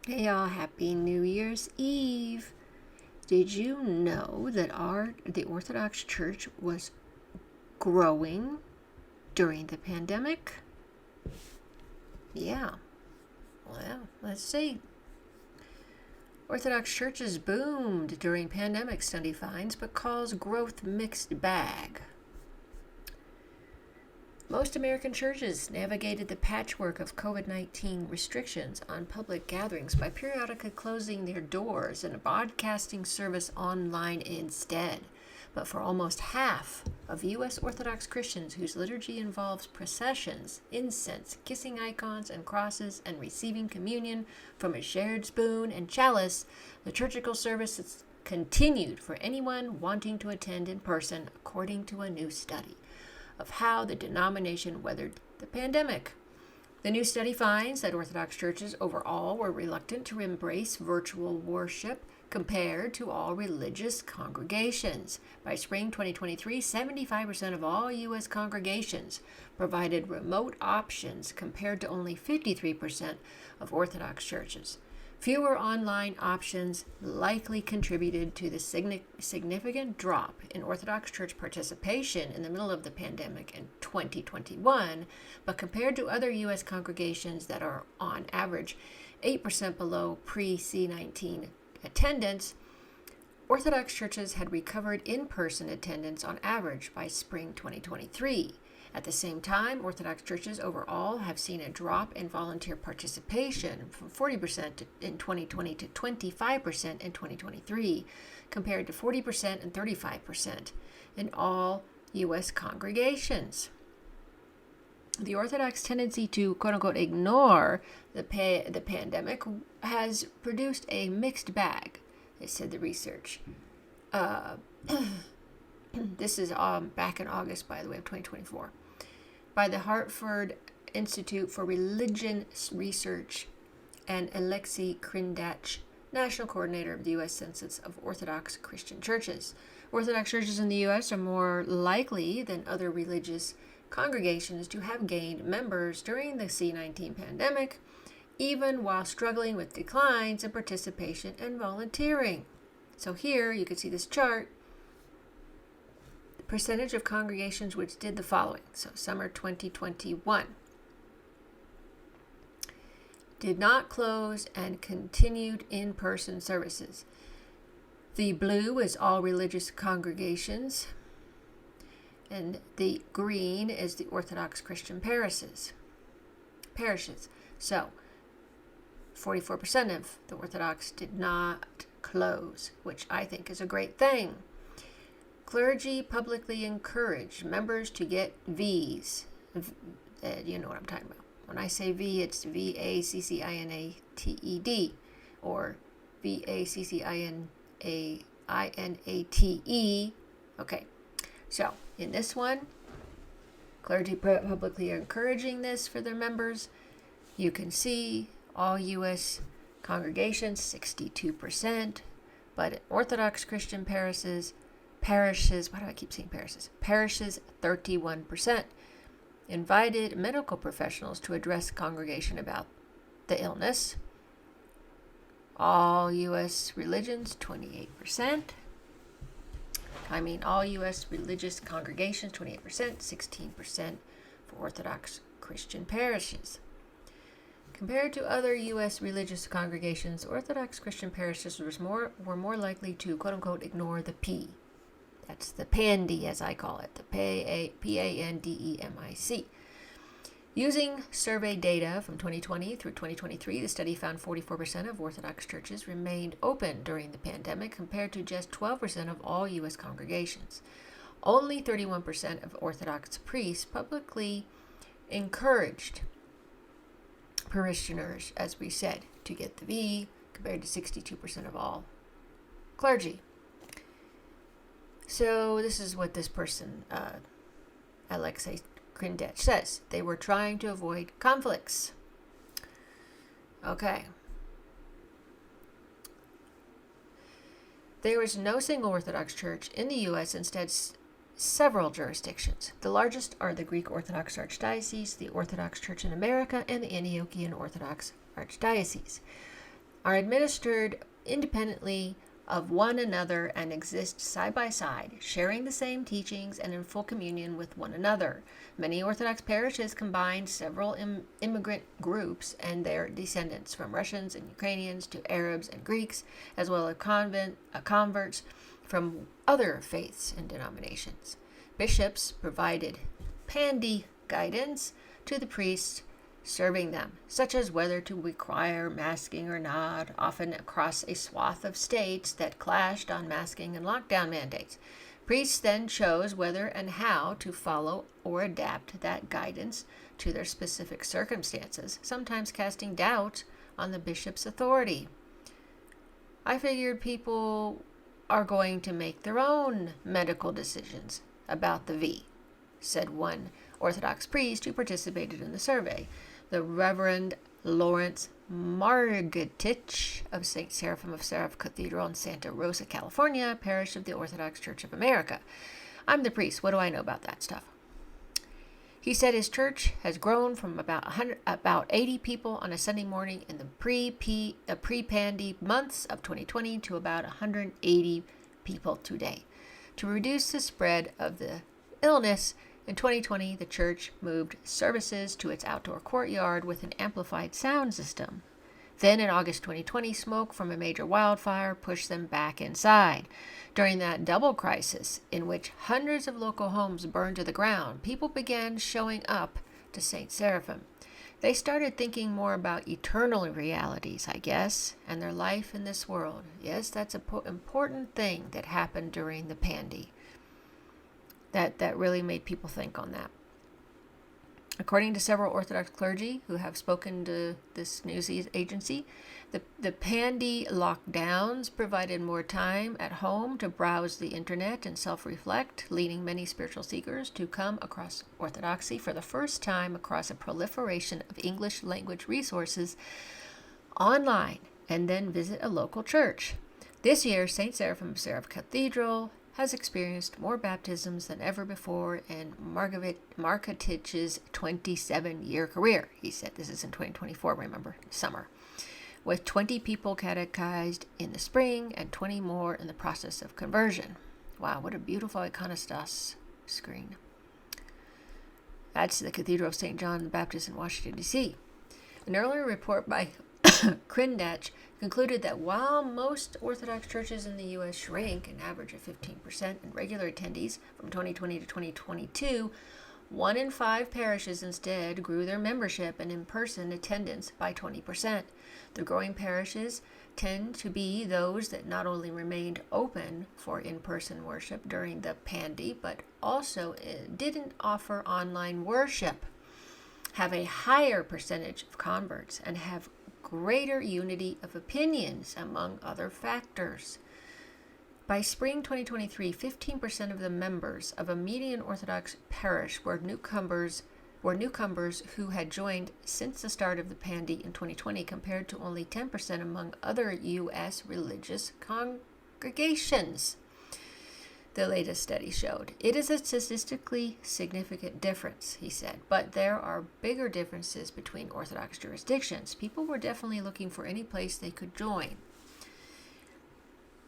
Hey y'all, happy New Year's Eve. Did you know that the Orthodox Church was growing during the pandemic? Yeah. Well, let's see. Orthodox churches boomed during pandemic, study finds, but calls growth mixed bag. Most American churches navigated the patchwork of COVID-19 restrictions on public gatherings by periodically closing their doors and broadcasting service online instead. But for almost half of U.S. Orthodox Christians whose liturgy involves processions, incense, kissing icons and crosses, and receiving communion from a shared spoon and chalice, liturgical services continued for anyone wanting to attend in person, according to a new study of how the denomination weathered the pandemic. The new study finds that Orthodox churches overall were reluctant to embrace virtual worship compared to all religious congregations. By spring 2023, 75% of all U.S. congregations provided remote options compared to only 53% of Orthodox churches. Fewer online options likely contributed to the significant drop in Orthodox Church participation in the middle of the pandemic in 2021, but compared to other U.S. congregations that are on average 8% below pre-C19 attendance, Orthodox churches had recovered in-person attendance on average by spring 2023. At the same time, Orthodox churches overall have seen a drop in volunteer participation from 40% in 2020 to 25% in 2023, compared to 40% and 35% in all U.S. congregations. The Orthodox tendency to, quote-unquote, ignore the pandemic has produced a mixed bag, said the research. This is back in August, by the way, of 2024, by the Hartford Institute for Religion Research and Alexei Krindach, National Coordinator of the U.S. Census of Orthodox Christian Churches. Orthodox churches in the U.S. are more likely than other religious congregations to have gained members during the C19 pandemic, even while struggling with declines in participation and volunteering. So here you can see this chart. Percentage of congregations which did the following. So summer 2021 did not close and continued in-person services. The blue is all religious congregations, and the green is the Orthodox Christian parishes. So 44% of the Orthodox did not close, which I think is a great thing. Clergy publicly encouraged members to get V's. You know what I'm talking about. When I say V, it's VACCINATED or VACCINATE. Okay, so in this one, clergy publicly encouraging this for their members. You can see all U.S. congregations, 62%, but Orthodox Christian parishes, why do I keep saying parishes? Parishes, 31%. Invited medical professionals to address congregation about the illness. All U.S. religions, 28%. All U.S. religious congregations, 28%, 16% for Orthodox Christian parishes. Compared to other U.S. religious congregations, Orthodox Christian parishes were more likely to, quote-unquote, ignore the P. That's the pandy, as I call it, the PANDEMIC. Using survey data from 2020 through 2023, the study found 44% of Orthodox churches remained open during the pandemic, compared to just 12% of all U.S. congregations. Only 31% of Orthodox priests publicly encouraged parishioners, as we said, to get the V, compared to 62% of all clergy. So this is what this person, Alexei Krindach, says. They were trying to avoid conflicts. Okay. There is no single Orthodox church in the U.S., instead several jurisdictions. The largest are the Greek Orthodox Archdiocese, the Orthodox Church in America, and the Antiochian Orthodox Archdiocese. are administered independently of one another and exist side by side, sharing the same teachings and in full communion with one another. Many Orthodox parishes combine several immigrant groups and their descendants, from Russians and Ukrainians to Arabs and Greeks, as well as converts from other faiths and denominations. Bishops provided pandy guidance to the priests serving them, such as whether to require masking or not, often across a swath of states that clashed on masking and lockdown mandates. Priests then chose whether and how to follow or adapt that guidance to their specific circumstances, sometimes casting doubt on the bishop's authority. I figured people are going to make their own medical decisions about the V, said one Orthodox priest who participated in the survey. The Reverend Lawrence Margetich of St. Seraphim of Seraph Cathedral in Santa Rosa, California, parish of the Orthodox Church of America. I'm the priest. What do I know about that stuff? He said his church has grown from about 80 people on a Sunday morning in the pre-pandy months of 2020 to about 180 people today. To reduce the spread of the illness, in 2020, the church moved services to its outdoor courtyard with an amplified sound system. Then in August 2020, smoke from a major wildfire pushed them back inside. During that double crisis, in which hundreds of local homes burned to the ground, people began showing up to St. Seraphim. They started thinking more about eternal realities, I guess, and their life in this world. Yes, that's an important thing that happened during the pandy. That really made people think on that. According to several Orthodox clergy who have spoken to this news agency, the pandy lockdowns provided more time at home to browse the internet and self-reflect, leading many spiritual seekers to come across Orthodoxy for the first time across a proliferation of English language resources online and then visit a local church. This year, St. Seraphim of Seraph Cathedral has experienced more baptisms than ever before in Marketich's 27-year career. He said this is in 2024, remember, summer, with 20 people catechized in the spring and 20 more in the process of conversion. Wow, what a beautiful iconostas screen. That's the Cathedral of St. John the Baptist in Washington, D.C. An earlier report by Krindach concluded that while most Orthodox churches in the U.S. shrank an average of 15% in regular attendees from 2020 to 2022, 1 in 5 parishes instead grew their membership and in-person attendance by 20%. The growing parishes tend to be those that not only remained open for in-person worship during the pandy, but also didn't offer online worship, have a higher percentage of converts, and have greater unity of opinions, among other factors. By spring 2023, 15% of the members of a median Orthodox parish were newcomers who had joined since the start of the pandy in 2020, compared to only 10% among other U.S. religious congregations. The latest study showed. It is a statistically significant difference, he said, but there are bigger differences between Orthodox jurisdictions. People were definitely looking for any place they could join.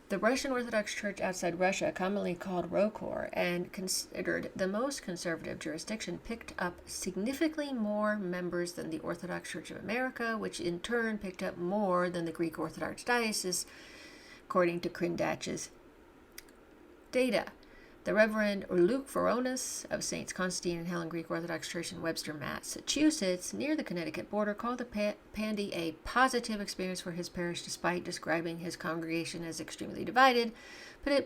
The Russian Orthodox Church outside Russia, commonly called ROKOR, and considered the most conservative jurisdiction, picked up significantly more members than the Orthodox Church of America, which in turn picked up more than the Greek Orthodox Diocese, according to Krindach's data. The Reverend Luke Veronis of Saints Constantine and Helen Greek Orthodox Church in Webster, Massachusetts, near the Connecticut border, called the pandy a positive experience for his parish, despite describing his congregation as extremely divided,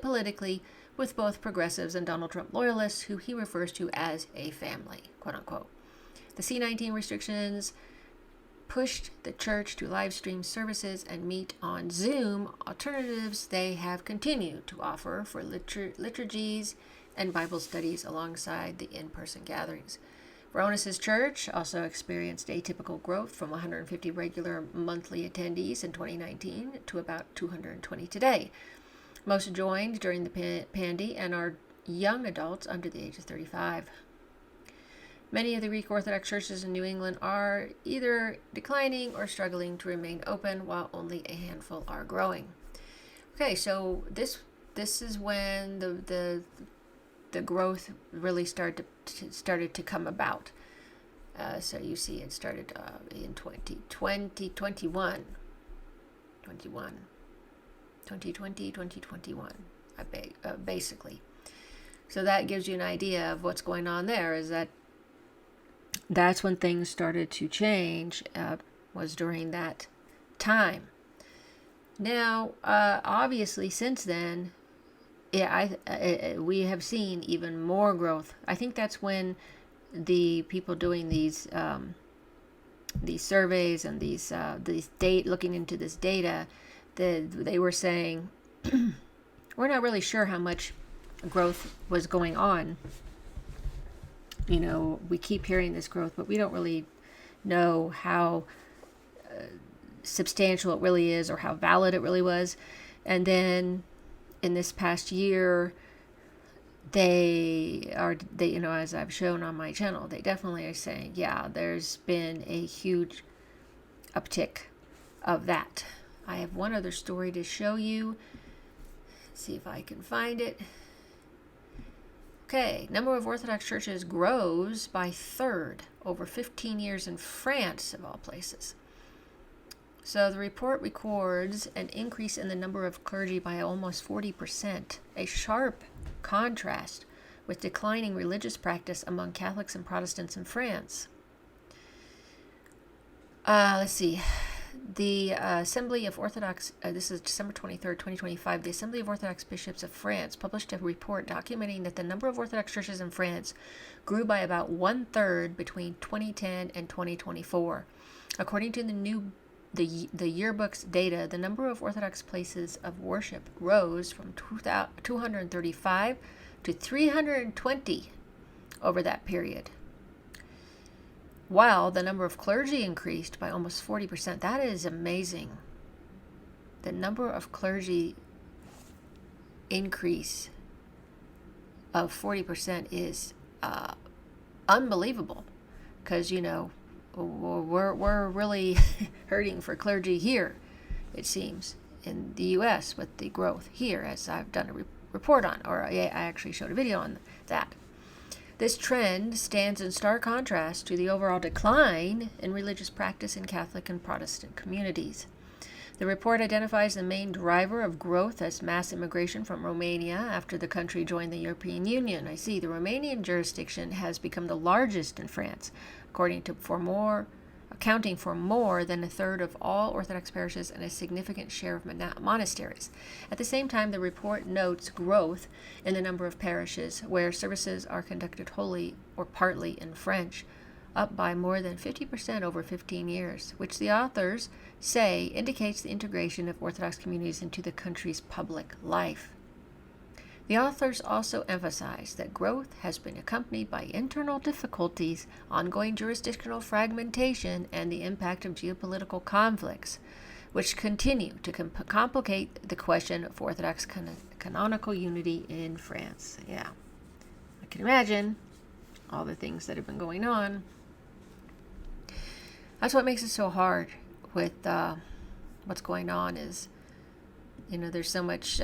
politically, with both progressives and Donald Trump loyalists, who he refers to as a family, quote unquote. The C-19 restrictions pushed the church to live stream services and meet on Zoom, alternatives they have continued to offer for liturgies and Bible studies alongside the in-person gatherings. Veronis' church also experienced atypical growth from 150 regular monthly attendees in 2019 to about 220 today. Most joined during the pandy and are young adults under the age of 35. Many of the Greek Orthodox churches in New England are either declining or struggling to remain open, while only a handful are growing. Okay, so this is when the growth really started to come about. So you see, it started in 2021, basically. So that gives you an idea of what's going on there. Is that's when things started to change, was during that time. Now, obviously, since then, we have seen even more growth. I think that's when the people doing these surveys and these looking into this data, they were saying we're not really sure how much growth was going on. You know, we keep hearing this growth, but we don't really know how substantial it really is or how valid it really was. And then in this past year, they as I've shown on my channel, they definitely are saying, yeah, there's been a huge uptick of that. I have one other story to show you. Let's see if I can find it. Okay, number of Orthodox churches grows by third over 15 years in France, of all places. So the report records an increase in the number of clergy by almost 40%, a sharp contrast with declining religious practice among Catholics and Protestants in France. Let's see. The Assembly of Orthodox, this is December 23rd, 2025, the Assembly of Orthodox Bishops of France published a report documenting that the number of Orthodox churches in France grew by about 1/3 between 2010 and 2024. According to the yearbook's data, the number of Orthodox places of worship rose from 235 to 320 over that period, while the number of clergy increased by almost 40%. That is amazing. The number of clergy increase of 40% is unbelievable, because, you know, we're really hurting for clergy here, it seems, in the U.S. with the growth here, as I've done a report on, or I actually showed a video on that. This trend stands in stark contrast to the overall decline in religious practice in Catholic and Protestant communities. The report identifies the main driver of growth as mass immigration from Romania after the country joined the European Union. I see the Romanian jurisdiction has become the largest in France, accounting for more than 1/3 of all Orthodox parishes and a significant share of monasteries. At the same time, the report notes growth in the number of parishes where services are conducted wholly or partly in French, up by more than 50% over 15 years, which the authors say indicates the integration of Orthodox communities into the country's public life. The authors also emphasize that growth has been accompanied by internal difficulties, ongoing jurisdictional fragmentation, and the impact of geopolitical conflicts, which continue to complicate the question of Orthodox canonical unity in France. Yeah, I can imagine all the things that have been going on. That's what makes it so hard with what's going on is, you know, there's so much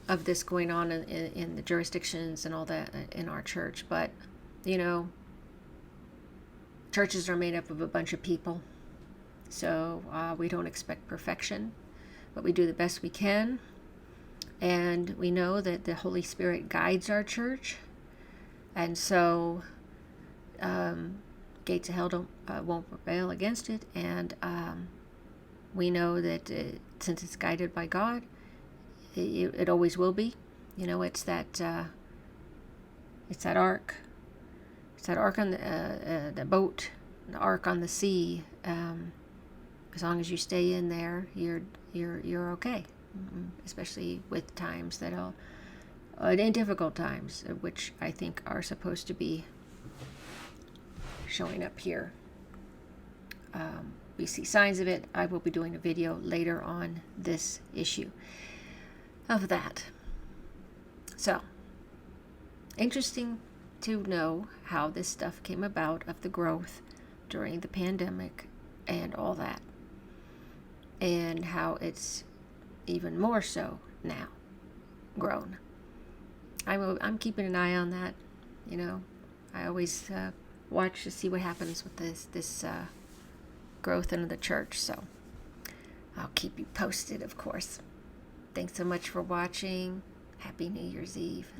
of this going on in the jurisdictions and all that in our church. But, you know, churches are made up of a bunch of people. So we don't expect perfection, but we do the best we can. And we know that the Holy Spirit guides our church. And so gates of hell won't prevail against it. And we know that since it's guided by God, it always will be. You know, it's that ark. It's that ark on the boat, the ark on the sea. As long as you stay in there, you're okay. Especially with times that in difficult times, which I think are supposed to be showing up here. We see signs of it. I will be doing a video later on this issue of that. So, interesting to know how this stuff came about, of the growth during the pandemic and all that, and how it's even more so now grown. I'm keeping an eye on that. I always watch to see what happens with this growth into the church. So I'll keep you posted, of course. Thanks so much for watching. Happy New Year's Eve.